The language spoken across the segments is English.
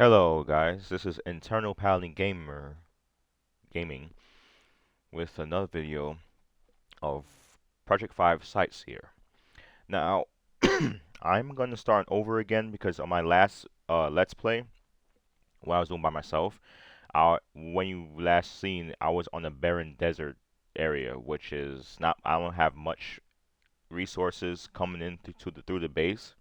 Hello guys, this is Internal Paladin Gamer Gaming with another video of Project 5 Sightseer. Now, I'm going to start over again because on my last Let's Play, what I was doing by myself, when you last seen, I was on a barren desert area, which is not, I don't have much resources coming in through the base.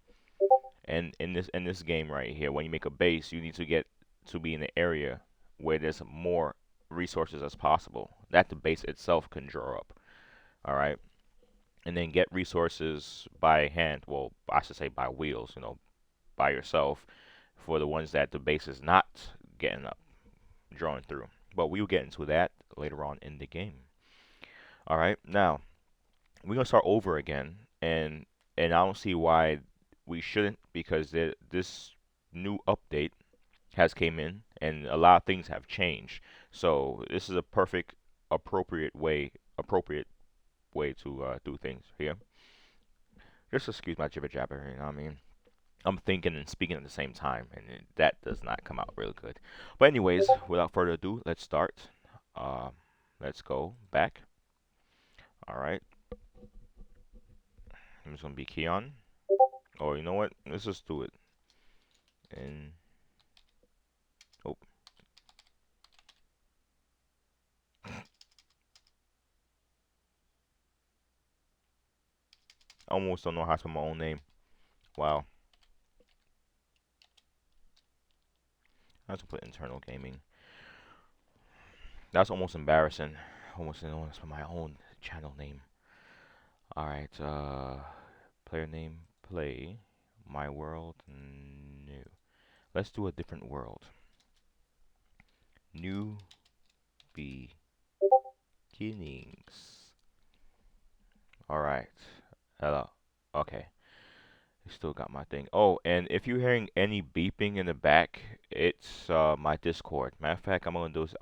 And in this game right here, when you make a base, you need to get to be in an area where there's more resources as possible that the base itself can draw up. All right, and then get resources by hand. Well, I should say by wheels. By yourself for the ones that the base is not getting up, drawing through. But we'll get into that later on in the game. All right, now we're gonna start over again, and I don't see why we shouldn't because this new update has came in and a lot of things have changed. So this is a perfect appropriate way to do things here. Just excuse my jibber jabber, you know what I mean? I'm thinking and speaking at the same time, and that does not come out really good. But anyways, without further ado, let's start. Uh, let's go back. All right, I'm just gonna be Keon. Or you know what? Let's just do it. And oh, I almost don't know how to spell my own name. Wow. I have to put internal gaming. That's almost embarrassing. Almost don't want to spell my own channel name. Alright, player name, play, my world, new. Let's do a different world. New beginnings. Alright, hello. Okay, I still got my thing. Oh, and if you're hearing any beeping in the back, it's my Discord. Matter of fact, I'm gonna do is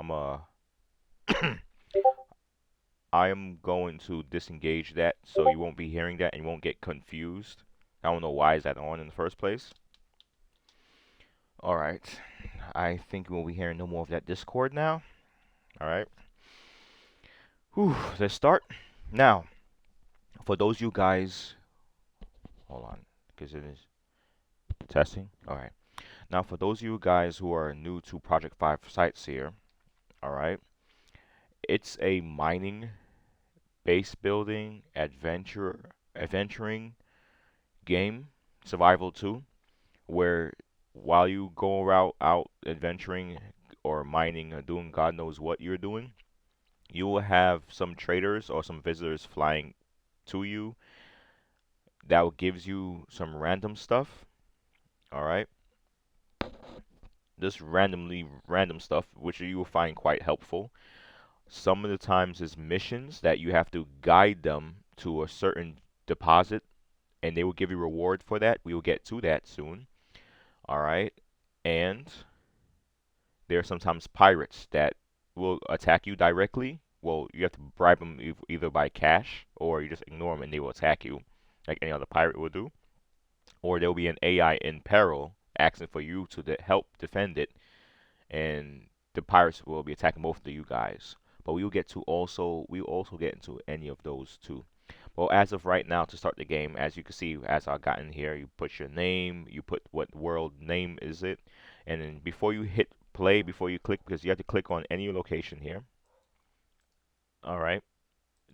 I am going to disengage that so you won't be hearing that and you won't get confused. I don't know why is that on in the first place. Alright. I think we'll be hearing no more of that Discord now. Alright. Whew, let's start. Now, for those you guys hold on, because it is testing. Alright. Now for those of you guys who are new to Project 5 Sightseer, alright, it's a mining, base building, adventuring game, survival 2, where while you go out adventuring or mining or doing God knows what you're doing, you will have some traders or some visitors flying to you that will gives you some random stuff. All right, just random stuff, which you will find quite helpful. Some of the times is missions that you have to guide them to a certain deposit, and they will give you reward for that. We will get to that soon. All right, and there are sometimes pirates that will attack you directly. Well, you have to bribe them either by cash or you just ignore them and they will attack you like any other pirate will do. Or there will be an AI in peril asking for you to help defend it, and the pirates will be attacking both of you guys. But we will also get into any of those too. Well, as of right now, to start the game, as you can see, as I got in here, you put your name, you put what world name is it, and then before you hit play, before you click, because you have to click on any location here. All right,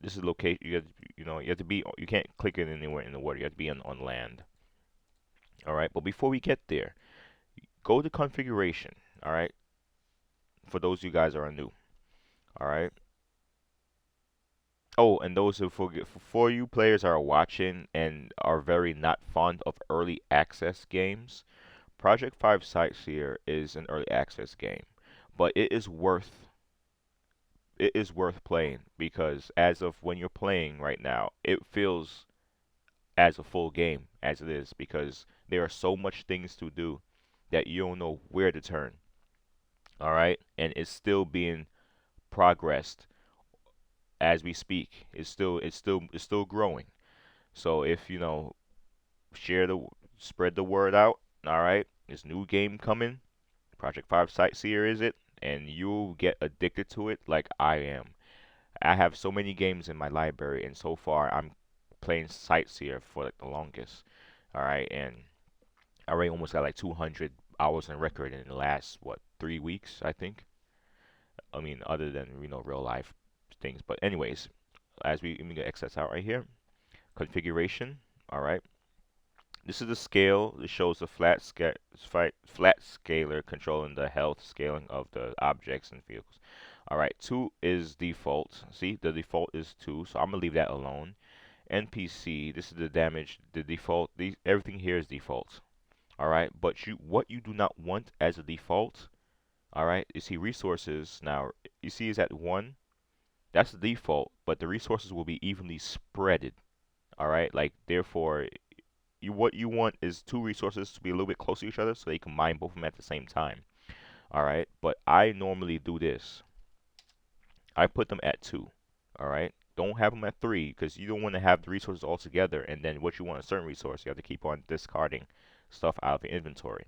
this is location. You have to be. You can't click it anywhere in the water. You have to be on land. All right, but before we get there, go to configuration. All right, for those of you guys that are new. All right. Oh, and those who for you players that are watching and are very not fond of early access games, Project 5 Sightseer is an early access game, but it is worth playing because as of when you're playing right now, it feels as a full game as it is because there are so much things to do that you don't know where to turn. All right, and it's still being progressed as we speak. It's still growing. So if share the spread the word out. All right, this new game coming. Project 5 Sightseer is it, and you'll get addicted to it like I am. I have so many games in my library, and so far I'm playing Sightseer for like the longest. All right, and I already almost got like 200 hours on record in the last what 3 weeks, I think. I mean, other than real life things. But anyways, as we get access out right here, configuration. All right, this is the scale. This shows the flat scalar controlling the health scaling of the objects and vehicles. All right, 2 is default. See, the default is 2, so I'm gonna leave that alone. NPC, this is the damage, the default. Everything here is default. All right, but what you do not want as a default. All right, you see resources now. You see is at 1. That's the default, but the resources will be evenly spreaded. All right, like therefore what you want is 2 resources to be a little bit close to each other so they can mine both of them at the same time. All right, but I normally do this. I put them at 2. All right, don't have them at 3 because you don't want to have the resources all together and then what you want a certain resource you have to keep on discarding stuff out of the inventory.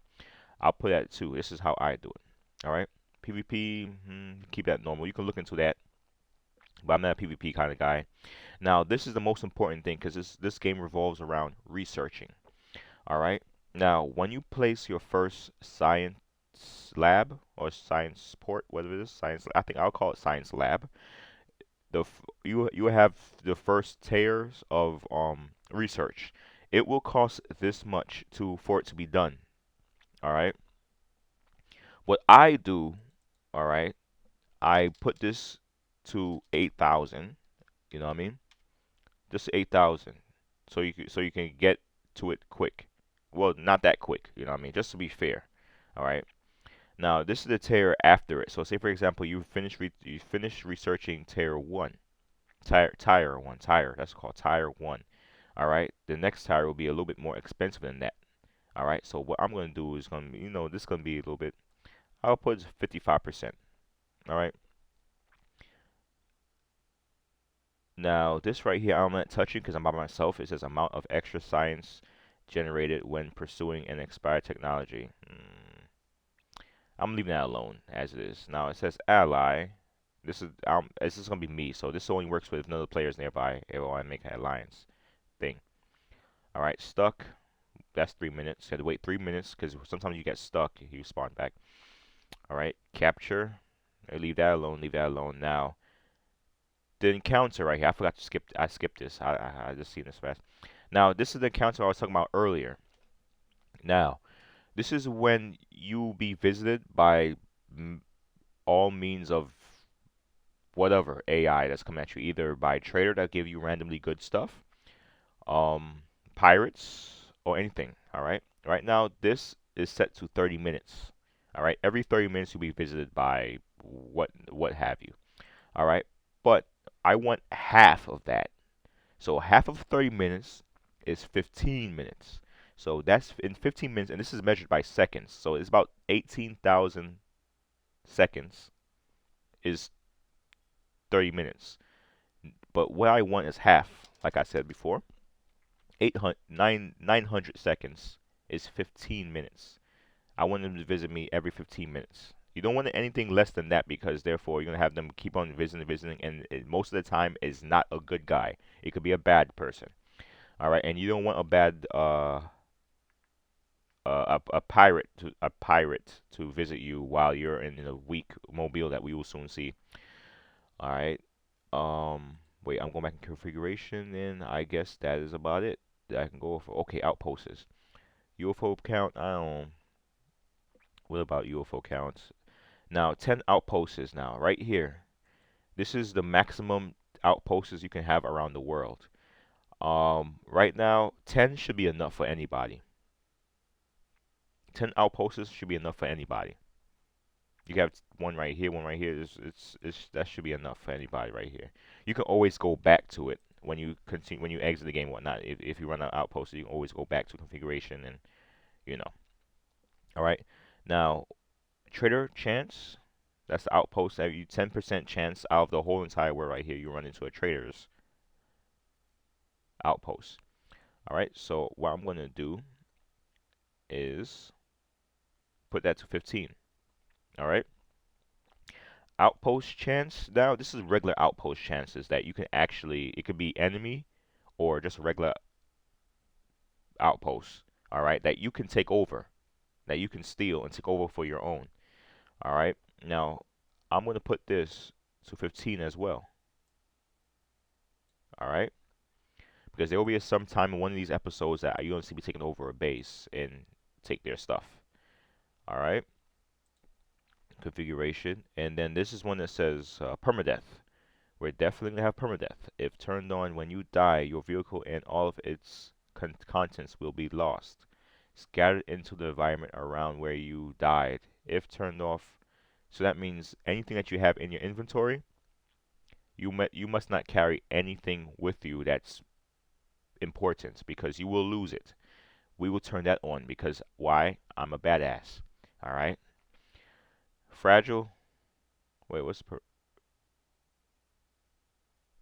I'll put it at 2. This is how I do it. All right, PvP, keep that normal. You can look into that, but I'm not a PvP kind of guy. Now, this is the most important thing because this game revolves around researching. All right. Now, when you place your first science lab or science port, whatever it is, science, I think I'll call it science lab. You have the first tiers of research. It will cost this much for it to be done. All right. What I do, all right, I put this to 8,000. You know what I mean? Just 8,000, so you can get to it quick. Well, not that quick, you know what I mean? Just to be fair. All right. Now, this is the tier after it. So, say for example, you finish researching tier 1. Tier 1, tier. That's called tier 1. All right. The next tier will be a little bit more expensive than that. All right. So, what I'm going to do is going to be, this is going to be a little bit, I'll put 55%. All right. Now, this right here, I'm not touching because I'm by myself. It says amount of extra science generated when pursuing an expired technology. I'm leaving that alone as it is. Now, it says ally. This is gonna be me, so this only works with another players nearby. It will make an alliance thing. All right, stuck. That's 3 minutes. You have to wait 3 minutes because sometimes you get stuck. You spawn back. All right, capture. Leave that alone. Leave that alone. Now, the encounter right here. I forgot to skip. I skipped this. I just seen this fast. Now, this is the encounter I was talking about earlier. Now, this is when you be visited by all means of whatever AI that's coming at you, either by trader that give you randomly good stuff, um, pirates, or anything. All right. Right now, this is set to 30 minutes. All right. Every 30 minutes you'll be visited by what have you. All right. But I want half of that. So half of 30 minutes is 15 minutes. So that's in 15 minutes, and this is measured by seconds. So it's about 18,000 seconds is 30 minutes. But what I want is half, like I said before. 900 seconds is 15 minutes. I want them to visit me every 15 minutes. You don't want anything less than that because therefore you're gonna have them keep on visiting, and most of the time is not a good guy. It could be a bad person. All right, and you don't want a bad a pirate to visit you while you're in a weak mobile that we will soon see. All right. Wait, I'm going back in configuration, and I guess that is about it that I can go for. Okay, outposts. UFO count. I don't. What about UFO counts? Now, 10 outposts now, right here. This is the maximum outposts you can have around the world. Right now, 10 should be enough for anybody. 10 outposts should be enough for anybody. You have one right here, one right here. That should be enough for anybody right here. You can always go back to it when you continue when you exit the game, and whatnot. If you run out of outposts, you can always go back to configuration and you know. All right. Now, trader chance. That's the outpost that you 10% chance out of the whole entire world right here. You run into a trader's outpost. All right. So what I'm gonna do is put that to 15. All right. Outpost chance. Now this is regular outpost chances that you can actually. It could be enemy or just regular outposts. All right. That you can take over. That you can steal and take over for your own. All right. Now I'm gonna put this to 15 as well. All right. Because there will be some time in one of these episodes that you're gonna see me taking over a base and take their stuff. All right. Configuration, and then this is one that says permadeath. We're definitely gonna have permadeath. If turned on when you die, your vehicle and all of its contents will be lost, scattered into the environment around where you died. If turned off, so that means anything that you have in your inventory, you must not carry anything with you that's important because you will lose it. We will turn that on because why? I'm a badass. All right. Fragile. Wait, what's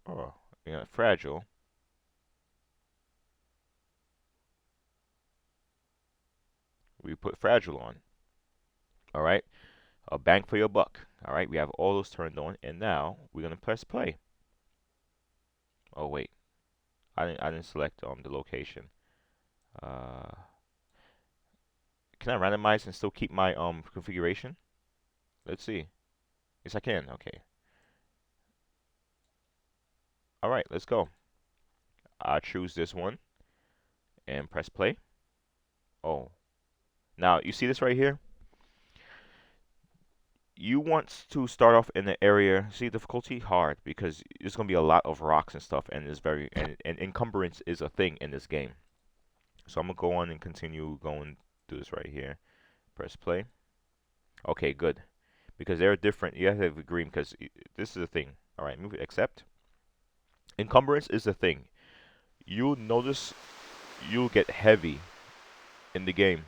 oh, yeah, fragile. We put fragile on. All right. A bang for your buck. All right. We have all those turned on, and now we're gonna press play. Oh wait, I didn't select the location. Uh, can I randomize and still keep my configuration? Let's see. Yes, I can. Okay. All right. Let's go. I choose this one and press play. Oh, now you see this right here. You want to start off in the area. See, difficulty hard because there's gonna be a lot of rocks and stuff, and it's very and encumbrance is a thing in this game. So I'm gonna go on and continue going through this right here. Press play. Okay, good. Because they're different. You have to have green because this is a thing. All right, move it. Accept. Encumbrance is a thing. You'll notice you'll get heavy in the game.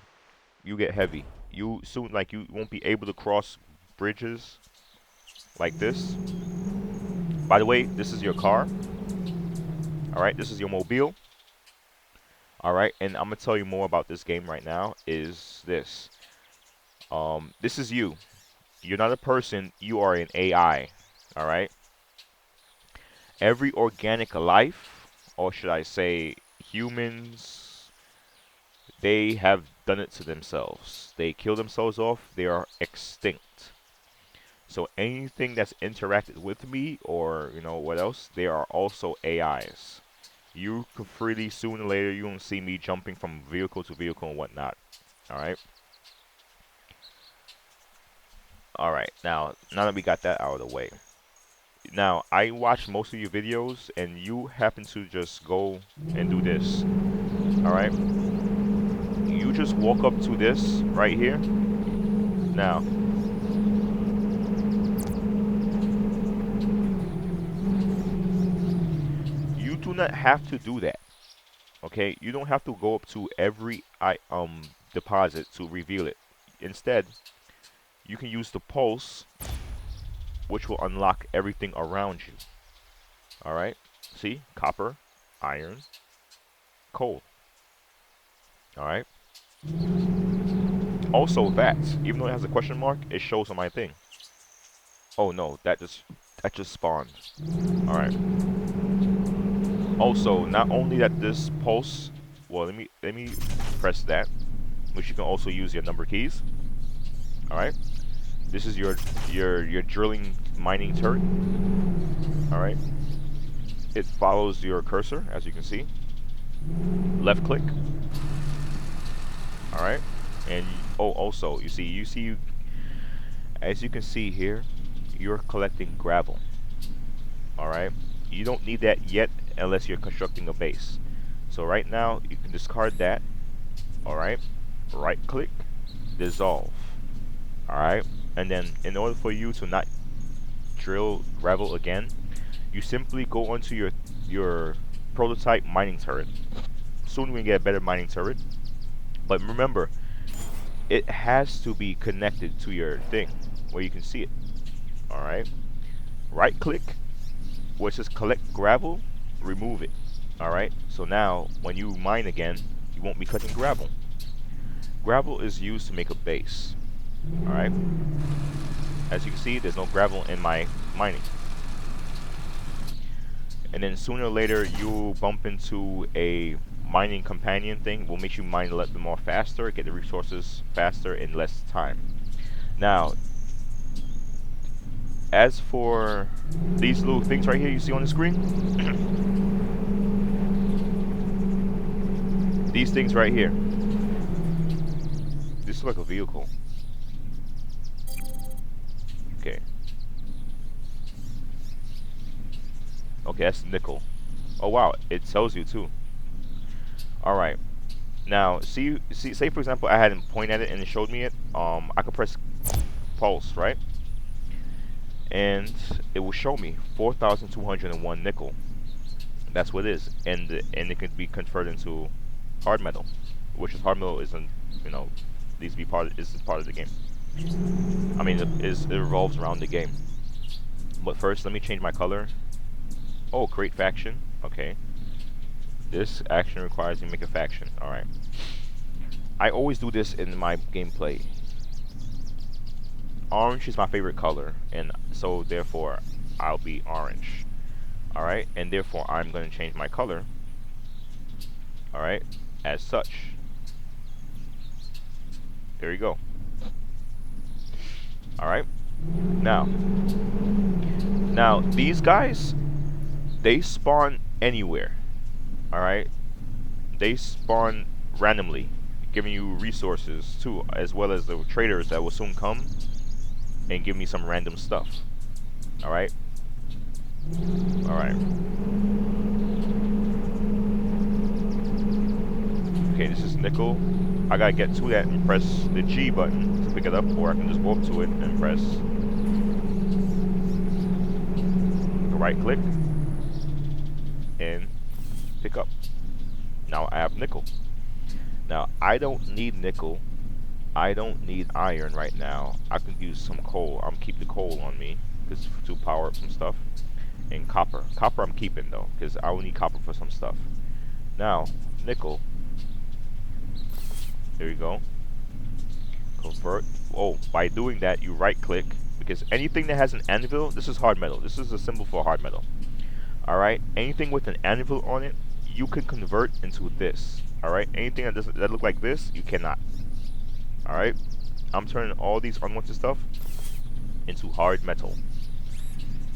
You get heavy. You soon like you won't be able to cross bridges like this. By the way, this is your car. All right, this is your mobile. All right, and I'm gonna tell you more about this game right now. Is this? This is you. You're not a person. You are an AI. All right. Every organic life, or should I say, humans, they have done it to themselves. They kill themselves off. They are extinct. So anything that's interacted with me, or what else, they are also AIs. You can freely sooner or later you won't see me jumping from vehicle to vehicle and whatnot. Alright. Alright, now that we got that out of the way. Now, I watch most of your videos and you happen to just go and do this. Alright. You just walk up to this right here. Now, you do not have to do that. Okay, you don't have to go up to every deposit to reveal it. Instead, you can use the pulse, which will unlock everything around you. All right, see, copper, iron, coal. All right. Also, that even though it has a question mark, it shows on my thing. Oh no, that just spawned. All right. Also, not only that this pulse, well, let me press that, which you can also use your number keys. All right, this is your drilling mining turret. All right, it follows your cursor as you can see. Left click. All right, and oh, also you see as you can see here, you're collecting gravel. All right, you don't need that yet unless you're constructing a base. So right now you can discard that. Alright, right click, dissolve. Alright, and then in order for you to not drill gravel again, you simply go onto your prototype mining turret. Soon we get a better mining turret. But remember, it has to be connected to your thing where you can see it. Alright, right click where it says collect gravel, remove it. Alright, so now when you mine again, you won't be collecting gravel. Gravel is used to make a base. Alright, As you can see, there's no gravel in my mining. And then sooner or later, you'll bump into a mining companion thing. Will make you mine a little bit more faster, get the resources faster in less time. Now, as for these little things right here you see on the screen, these things right here, this is like a vehicle. Okay. Okay, that's nickel. Oh wow, it tells you too. Alright. Now, say for example I hadn't pointed at it and it showed me it. I could press pulse, right? And it will show me 4,201 nickel. That's what it is. And it can be converted into hard metal. Which is hard metal isn't, you know, needs to be part of the game. I mean, it revolves around the game. But first, let me change my color. Oh, create faction. Okay. This action requires you to make a faction. Alright. I always do this in my gameplay. Orange is my favorite color, and so therefore I'll be orange. Alright, and therefore I'm going to change my color. Alright, as such. There you go. Alright. Now these guys, they spawn anywhere. Alright? They spawn randomly, giving you resources too, as well as the traders that will soon come and give me some random stuff. Alright? Alright. Okay, this is nickel. I gotta get to that and press the G button to pick it up, or I can just go up to it and press the right click and pick up. Now I have nickel. Now I don't need nickel. I don't need iron right now. I can use some coal. I'm keep the coal on me because to power up some stuff. And copper. Copper I'm keeping though, because I will need copper for some stuff. Now, nickel. There you go. Convert. Oh, by doing that you right click, because anything that has an anvil, this is hard metal. This is a symbol for hard metal. Alright? Anything with an anvil on it, you can convert into this. Alright? Anything that look like this, you cannot. Alright? I'm turning all these unwanted stuff into hard metal.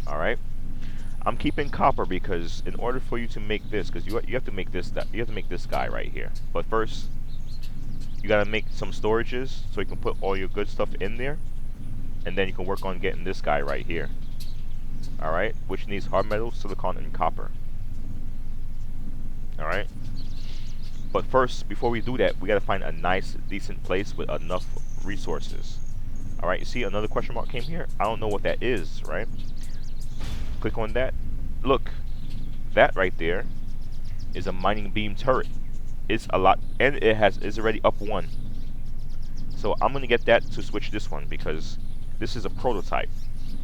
Alright? I'm keeping copper because in order for you to make this, because you have to make this guy right here. But first, you gotta make some storages so you can put all your good stuff in there, and then you can work on getting this guy right here. Alright? Which needs hard metal, silicon, and copper. Alright? But first, before we do that, we gotta find a nice, decent place with enough resources. Alright, you see another question mark came here? I don't know what that is, right? Click on that. Look, that right there is a mining beam turret. It's a lot, and it's already up 1. So I'm gonna get that to switch this one because this is a prototype.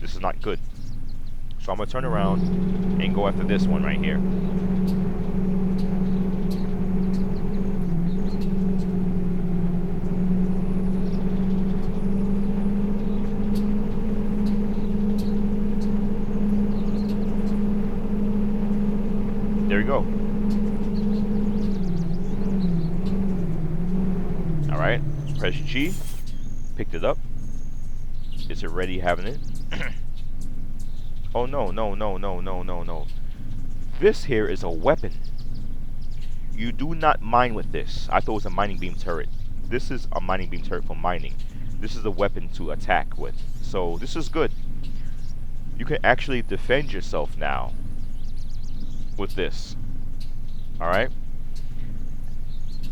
This is not good. So I'm gonna turn around and go after this one right here. There you go. Alright, press G, picked it up. It's already having it. Oh no. This here is a weapon. You do not mine with this. I thought it was a mining beam turret. This is a mining beam turret for mining. This is a weapon to attack with. So this is good. You can actually defend yourself now with this. Alright?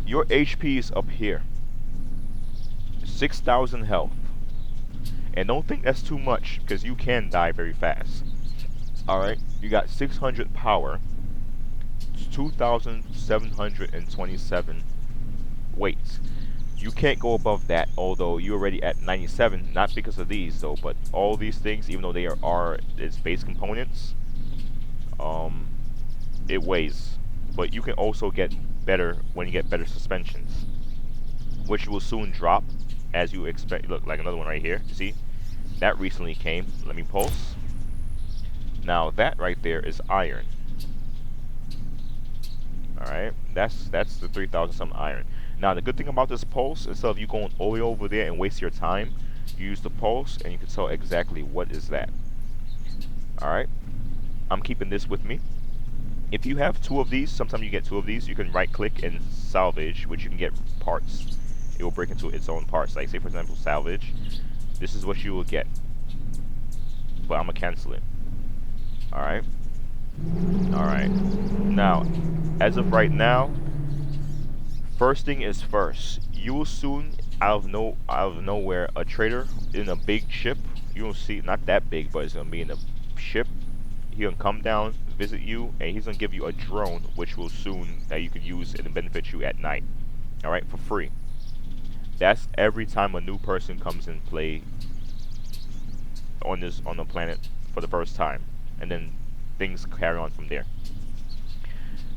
Your HP is up here. 6,000 health. And don't think that's too much, because you can die very fast. Alright? You got 600 power. 2,727 weight. You can't go above that, although you're already at 97. Not because of these, though, but all these things, even though they are its base components, it weighs. But you can also get better when you get better suspensions, which will soon drop as you expect. Look, like another one right here. You see, That recently came. Let me pulse. Now that right there is iron. Alright, that's the 3,000 something iron. Now the good thing about this pulse, instead of you going all the way over there and waste your time, you use the pulse and you can tell exactly what is that. Alright, I'm keeping this with me. If you have two of these, sometimes you get two of these, you can right click and salvage, which you can get parts. It will break into its own parts. Like say for example salvage, this is what you will get. But I'm gonna cancel it. Alright. Alright. Now, as of right now, first thing is first. You will soon, out of nowhere, a trader in a big ship. You will see, not that big, but it's gonna be in a ship. He gonna come down, visit you, and he's gonna give you a drone, which will soon that you can use and benefit you at night. All right, for free. That's every time a new person comes and play on the planet for the first time, and then things carry on from there.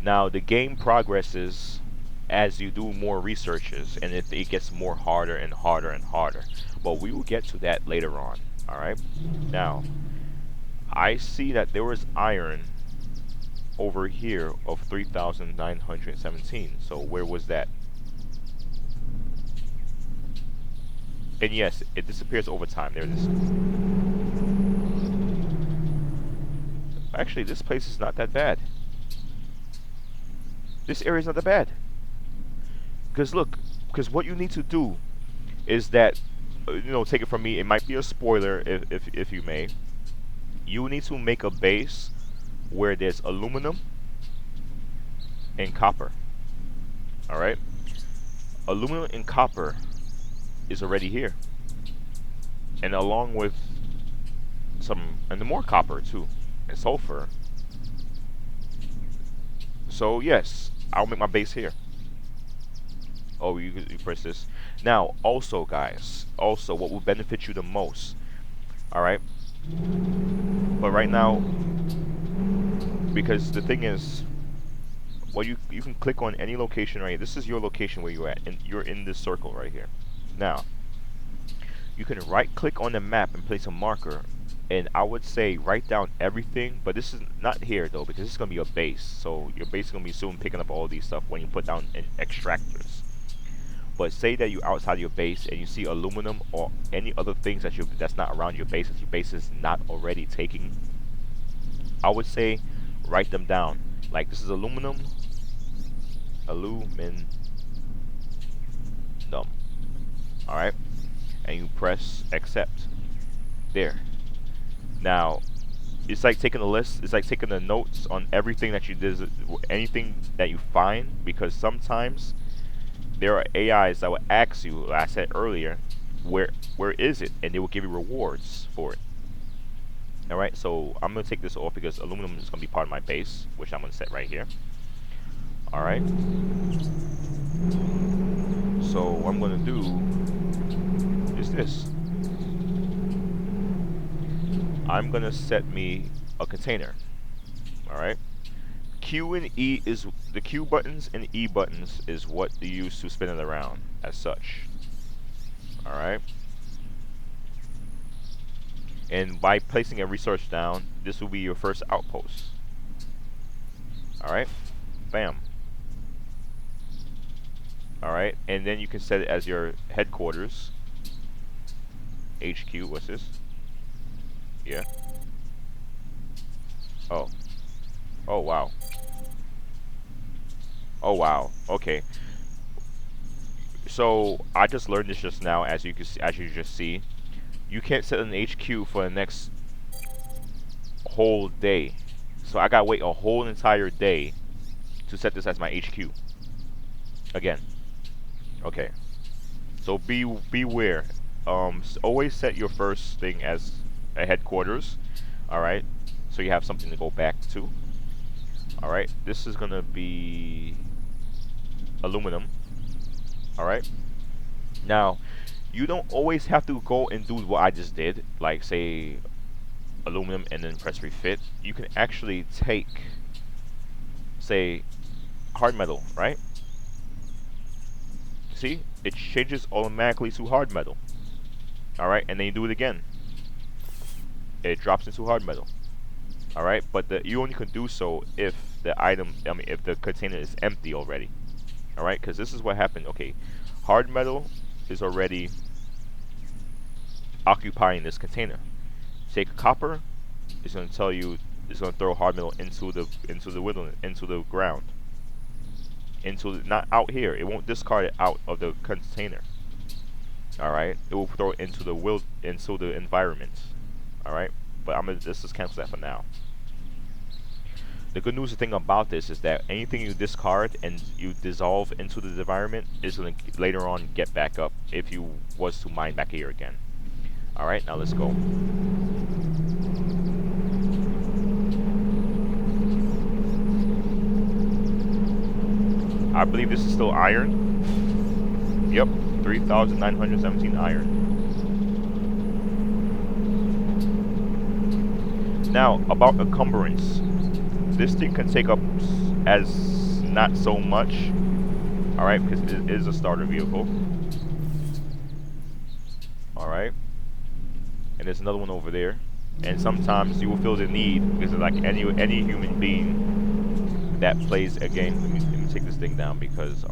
Now the game progresses as you do more researches, and it gets more harder and harder and harder. But we will get to that later on. All right. Now I see that there was iron over here of 3,917. So where was that? And yes, it disappears over time. There it is. Actually, this place is not that bad. This area is not that bad. Because look, because what you need to do is that, take it from me, it might be a spoiler if you may. You need to make a base where there's aluminum and copper. Alright? Aluminum and copper is already here. And along with and more copper too. And sulfur. So yes, I'll make my base here. Oh, you press this. Now, also guys, what will benefit you the most, alright? But right now, because the thing is, well, you can click on any location right here. This is your location where you're at, and you're in this circle right here. Now, you can right click on the map and place a marker, and I would say write down everything, but this is not here though, because this is going to be a base, so your base is going to be soon picking up all these stuff when you put down extractors. But say that you're outside your base and you see aluminum or any other things that's not around your base, that your base is not already taking, I would say write them down. Like this is aluminum, alright, and you press accept. There. Now, it's like taking a list, it's like taking the notes on everything that you did, anything that you find, because sometimes there are AIs that will ask you, like I said earlier, where is it? And they will give you rewards for it. Alright, so I'm going to take this off because aluminum is going to be part of my base, which I'm going to set right here. Alright. So what I'm going to do is this. I'm going to set me a container. Alright. Q and E is the Q buttons and E buttons is what you use to spin it around as such. Alright. And by placing a research down, this will be your first outpost. Alright. Bam. Alright. And then you can set it as your headquarters. HQ. What's this? Yeah. Oh. Oh wow. Oh wow. Okay. So I just learned this just now, as you just see. You can't set an HQ for the next whole day. So I gotta wait a whole entire day to set this as my HQ. Again. Okay. So beware. Always set your first thing as a headquarters. Alright. So you have something to go back to. Alright. This is gonna be aluminum. Alright. Now, you don't always have to go and do what I just did, like say aluminum and then press refit. You can actually take, say, hard metal, right? See, it changes automatically to hard metal. Alright, and then you do it again. it drops into hard metal. All right, but you only can do so if if the container is empty already. All right, because this is what happened. Okay, hard metal is already occupying this container. Take copper, it's going to tell you it's going to throw hard metal into the wilderness, into the ground, not out here. It won't discard it out of the container. All right, it will throw it into the environment. All right, but let's just cancel that for now. The good news thing about this is that anything you discard and you dissolve into the environment is going to later on get back up if you was to mine back here again. Alright, now let's go. I believe this is still iron. Yep, 3,917 iron. Now, about encumbrance. This thing can take up as not so much, alright, because it is a starter vehicle. Alright. And there's another one over there. And sometimes you will feel the need, because like any human being that plays a game. Let me take this thing down because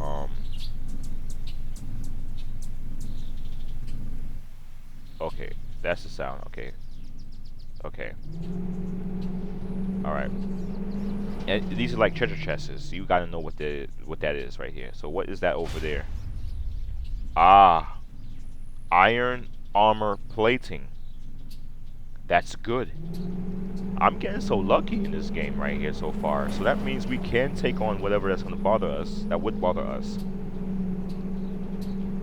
okay, that's the sound. Okay. Okay. Alright. And these are like treasure chests. So you gotta know what that is right here. So what is that over there? Ah, iron armor plating. That's good. I'm getting so lucky in this game right here so far. So that means we can take on whatever that's gonna bother us. That would bother us.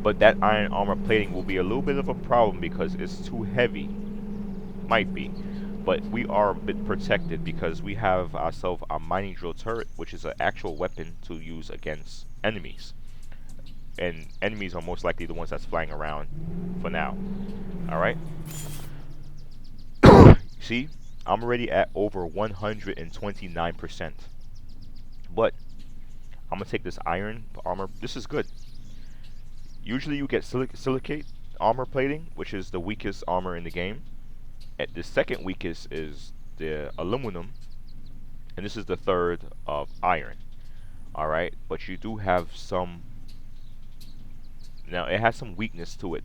But that iron armor plating will be a little bit of a problem because it's too heavy. Might be. But we are a bit protected because we have ourselves a mining drill turret, which is an actual weapon to use against enemies. And enemies are most likely the ones that's flying around for now. Alright? See? I'm already at over 129%. But I'm going to take this iron armor. This is good. Usually you get silicate armor plating, which is the weakest armor in the game. The second weakest is the aluminum, and this is the third of iron. Alright, but you do have some. Now, it has some weakness to it.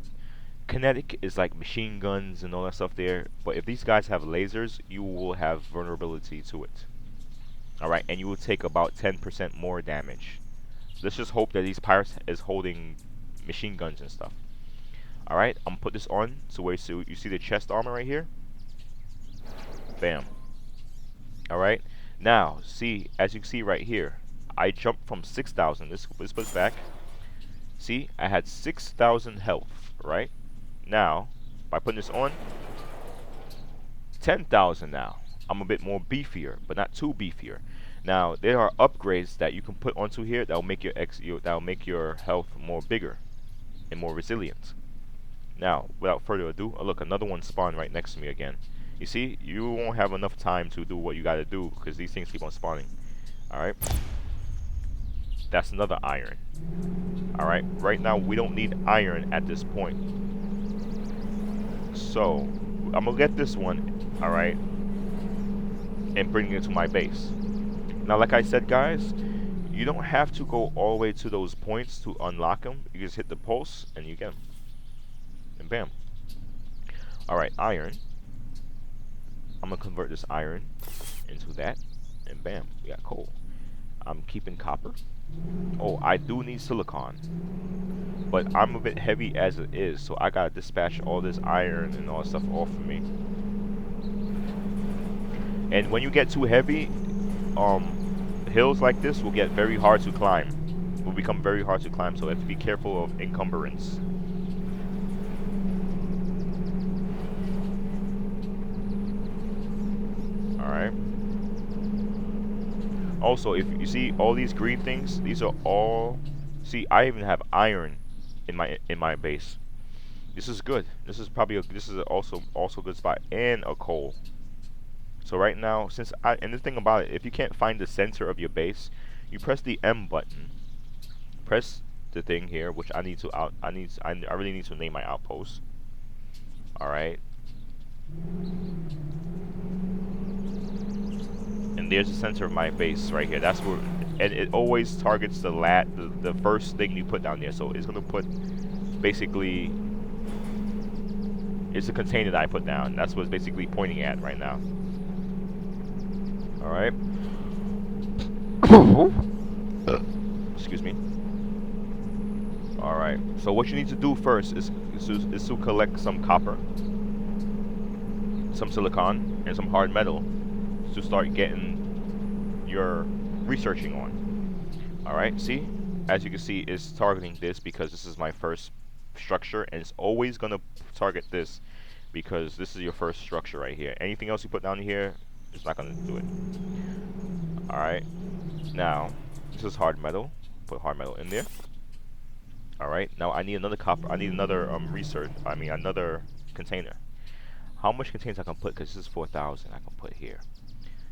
Kinetic is like machine guns and all that stuff there, but if these guys have lasers, you will have vulnerability to it. Alright, and you will take about 10% more damage. Let's just hope that these pirates is holding machine guns and stuff. Alright, I'm gonna put this on so where you see the chest armor right here. Bam. Alright. Now, see, as you can see right here, I jumped from 6,000. Let's put back. See, I had 6,000 health, right? Now, by putting this on, 10,000 now. I'm a bit more beefier, but not too beefier. Now, there are upgrades that you can put onto here that will make your health more bigger and more resilient. Now, without further ado, oh, look, another one spawned right next to me again. You see, you won't have enough time to do what you gotta do because these things keep on spawning. Alright. That's another iron. Alright, right now we don't need iron at this point. So, I'm gonna get this one, alright, and bring it to my base. Now, like I said, guys, you don't have to go all the way to those points to unlock them. You just hit the pulse and you get them. And bam. Alright, iron. I'm gonna convert this iron into that, and bam, we got coal. I'm keeping copper. Oh, I do need silicon, but I'm a bit heavy as it is, so I gotta dispatch all this iron and all that stuff off of me. And when you get too heavy, hills like this will get very hard to climb. Will become very hard to climb, so you have to be careful of encumbrance. Alright. Also, if you see all these green things, these are all. See, I even have iron in my base. This is good. This is also good spot, and a coal. So right now, and the thing about it, if you can't find the center of your base, you press the M button. Press the thing here, which I really need to name my outpost. All right. and there's the center of my base right here. That's where, and it always targets the first thing you put down there. So it's gonna put basically, it's a container that I put down. That's what it's basically pointing at right now. All right. Excuse me. All right. So what you need to do first is to collect some copper, some silicon, and some hard metal to start getting your researching on. All right. See, as you can see, it's targeting this because this is my first structure, and it's always gonna target this because this is your first structure right here. Anything else you put down here, it's not gonna do it. All right. Now, this is hard metal. Put hard metal in there. All right. Now I need another copper. I need another another container. How much containers I can put? Because this is 4,000. I can put here.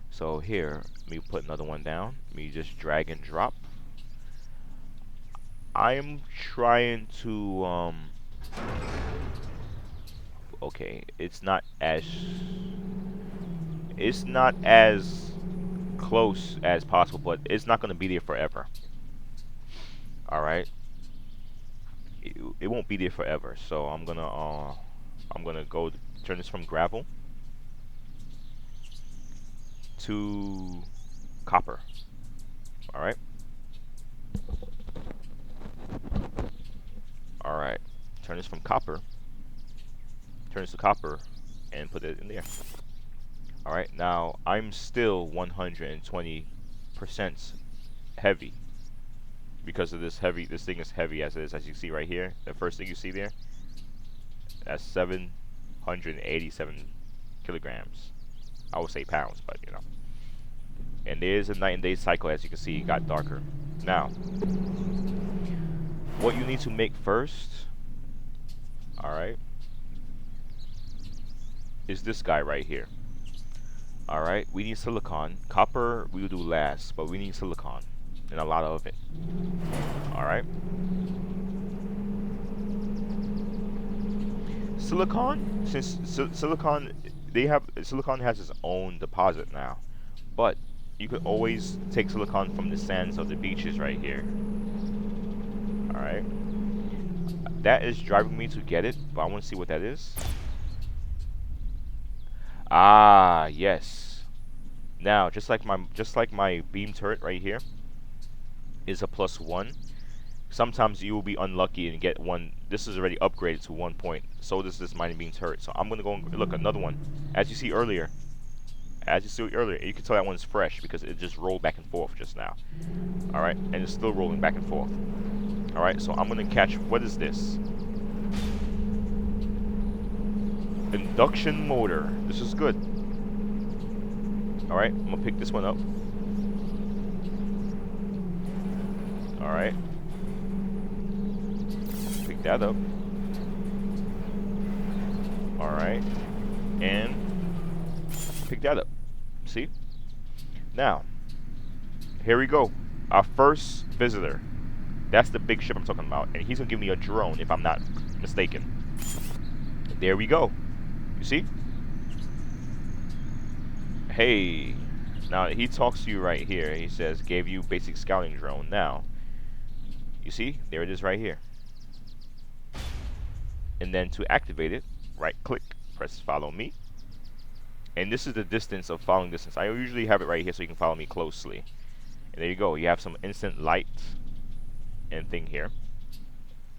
So here, let me put another one down. Let me just drag and drop. I am trying to okay, it's not as close as possible, but it's not going to be there forever. All right, it won't be there forever. So I'm gonna go turn this from gravel to copper. All right. All right. Turn this from copper. Turn this to copper, and put it in there. All right. Now I'm still 120% heavy because of this heavy. This thing is heavy as it is, as you see right here. The first thing you see there, that's 787 kilograms. I would say pounds, but you know. And there's a night and day cycle, as you can see, it got darker. Now, what you need to make first, all right, is this guy right here. All right, we need silicon. Copper we will do last, but we need silicon and a lot of it. All right. Silicon, since silicon has its own deposit now, but you could always take silicon from the sands of the beaches right here. All right. That is driving me to get it, but I want to see what that is. Ah, yes. Now, just like my beam turret right here is a +1. Sometimes you will be unlucky and get one. This is already upgraded to 1 point. So does this mining beam turret. So I'm gonna go and look another one. As you see earlier, you can tell that one's fresh because it just rolled back and forth just now. All right, and it's still rolling back and forth. All right, so I'm gonna catch. What is this? Induction motor. This is good. All right, I'm gonna pick this one up. All right. Pick that up. All right, and pick that up. See? Now, here we go. Our first visitor. That's the big ship I'm talking about, and he's gonna give me a drone if I'm not mistaken. There we go. You see? Hey. Now he talks to you right here. He says, "Gave you basic scouting drone." Now, you see? There it is right here. And then to activate it, right-click, press "Follow me." And this is the distance of following distance. I usually have it right here so you can follow me closely. And there you go. You have some instant light and thing here.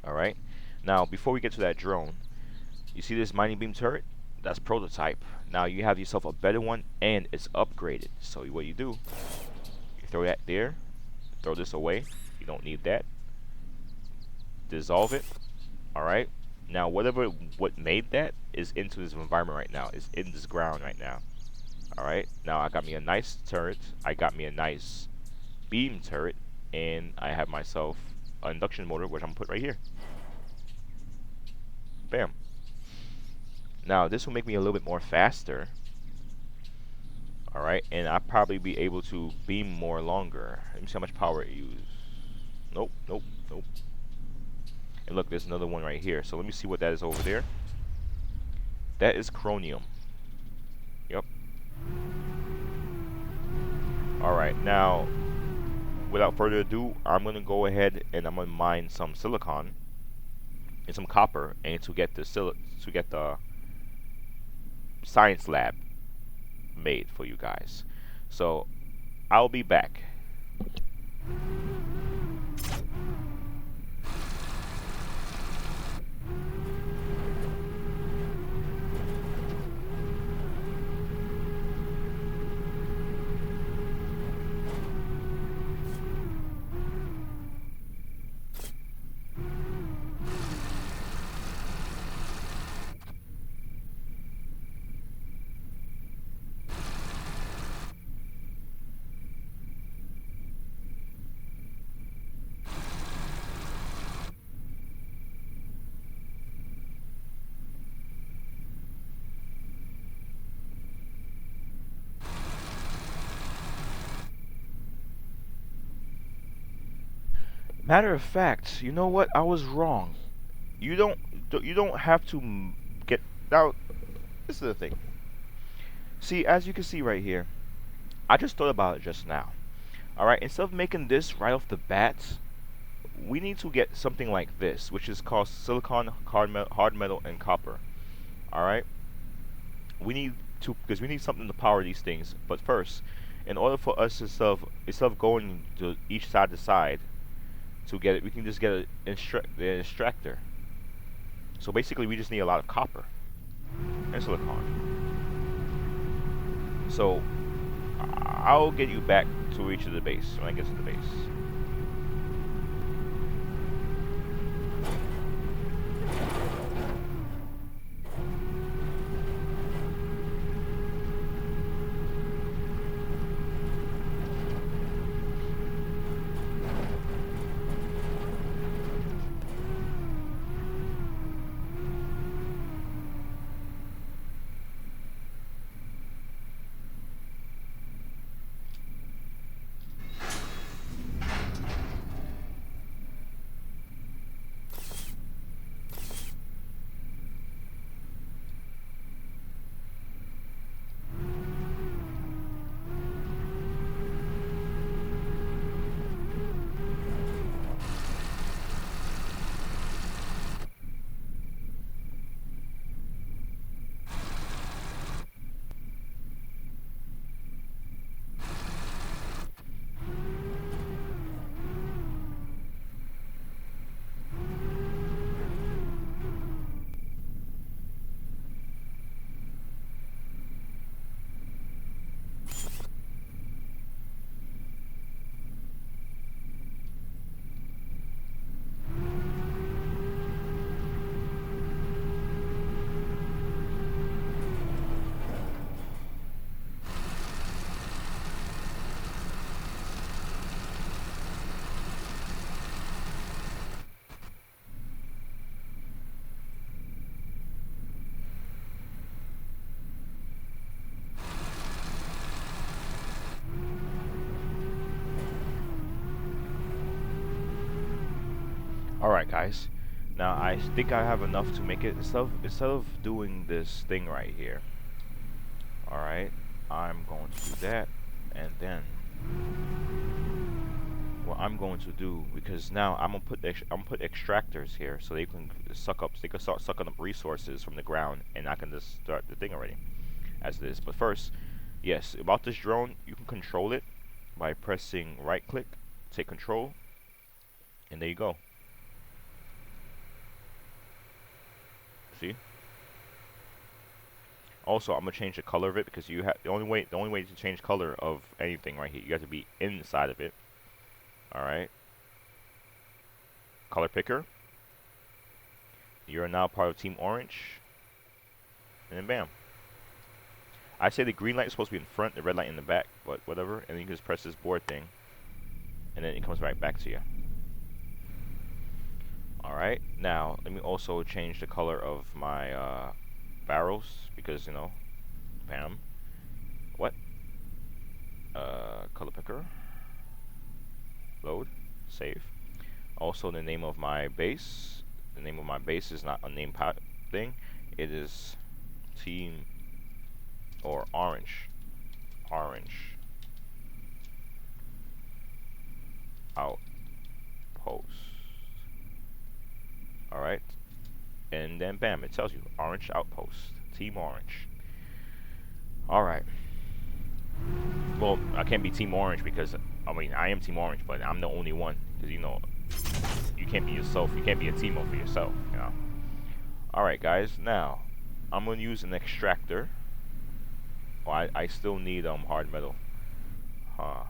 Alright. Now, before we get to that drone, you see this mining beam turret? That's prototype. Now you have yourself a better one and it's upgraded. So what you do, you throw that there, throw this away. You don't need that. Dissolve it. Alright. Now what made that is into this environment right now. Is in this ground right now. Alright. Now I got me a nice turret. I got me a nice beam turret. And I have myself an induction motor, which I'm gonna put right here. Bam. Now this will make me a little bit more faster. Alright, and I'll probably be able to beam more longer. Let me see how much power it uses. Nope, nope, nope. And look, there's another one right here. So let me see what that is over there. That is chromium. Yep. Alright, now, without further ado, I'm going to go ahead and I'm going to mine some silicon and some copper, and to get the science lab made for you guys. So, I'll be back. Matter of fact, you know what? I was wrong. You don't have to get now. This is the thing. See, as you can see right here, I just thought about it just now. All right, instead of making this right off the bat, we need to get something like this, which is called silicon, hard metal, and copper. All right, we need to because we need something to power these things. But first, in order for us to instead of going to each side to side to get it, we can just get the extractor. So basically, we just need a lot of copper and silicon. So I'll get you back to reach the base when I get to the base. Alright guys, now I think I have enough to make it instead of doing this thing right here. Alright, I'm going to do that, and then what I'm going to do, because now I'm gonna put extractors here so they can start sucking up resources from the ground, and I can just start the thing already as this. But first, yes, about this drone, you can control it by pressing right click, take control, and there you go. See? Also, I'm gonna change the color of it because you have the only way to change color of anything right here, you have to be inside of it. All right. Color picker. You're now part of Team Orange, and then bam. I say the green light is supposed to be in front, the red light in the back, but whatever. And then you can just press this board thing, and then it comes right back to you. Alright, now let me also change the color of my barrels, because, you know, bam. What? Color picker. Load. Save. Also the name of my base. The name of my base is not a name thing. It is Team or Orange. Orange. and then bam, it tells you Orange Outpost, Team Orange. All right. Well, I can't be Team Orange because I mean I am Team Orange, but I'm the only one because you know you can't be yourself. You can't be a team over yourself. You know. All right, guys. Now I'm gonna use an extractor. Oh, I still need hard metal. Huh.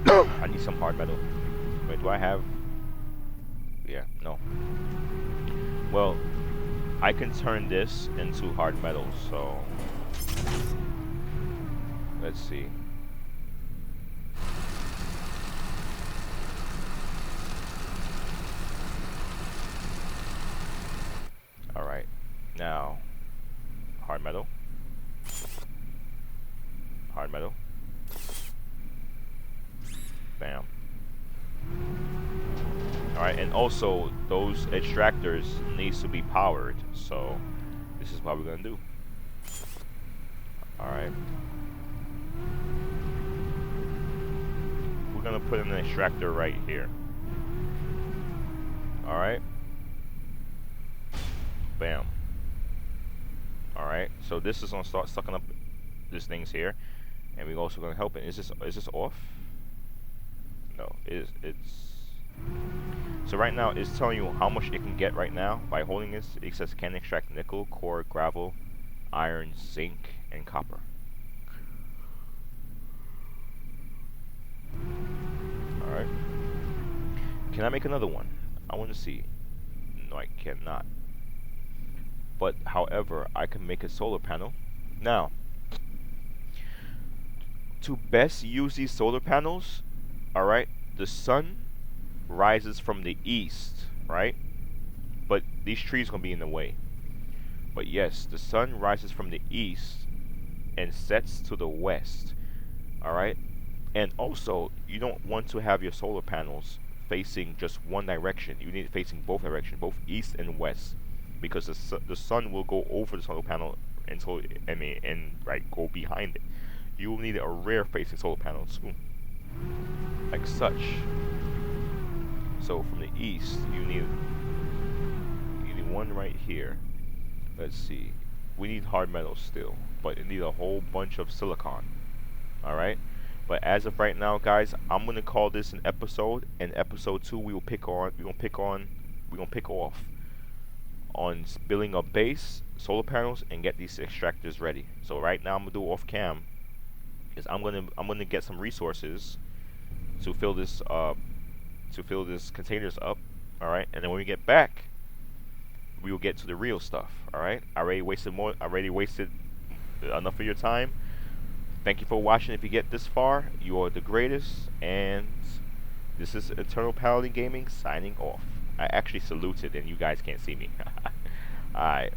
I need some hard metal. Wait, do I have? Yeah, no. Well, I can turn this into hard metal, so let's see. Alright, now hard metal. Hard metal. Bam. Alright, and also those extractors needs to be powered, so this is what we're gonna do. Alright. We're gonna put in an extractor right here. Alright. Bam. Alright, so this is gonna start sucking up these things here. And we're also gonna help it. Is this off? No, it's so right now it's telling you how much it can get right now by holding this. It says can extract nickel, core, gravel, iron, zinc, and copper. Alright. Can I make another one? I want to see. No, I cannot. But however, I can make a solar panel. Now, to best use these solar panels, alright, the sun rises from the east, right? But these trees gonna be in the way. But yes, the sun rises from the east and sets to the west. Alright? And also, you don't want to have your solar panels facing just one direction. You need it facing both directions, both east and west. Because the sun will go over the solar panel until and right go behind it. You will need a rear facing solar panel too. Like such. So from the east, you need one right here. Let's see. We need hard metal still, but it needs a whole bunch of silicon. All right. But as of right now, guys, I'm gonna call this an episode. And episode 2, we will pick off on building a base, solar panels, and get these extractors ready. So right now, I'm gonna do off cam. Is I'm gonna get some resources to fill this containers up, all right, and then when we get back, we will get to the real stuff, all right. I already wasted enough of your time. Thank you for watching. If you get this far, you are the greatest, and this is Eternal Paladin Gaming signing off. I actually saluted, and you guys can't see me. All right.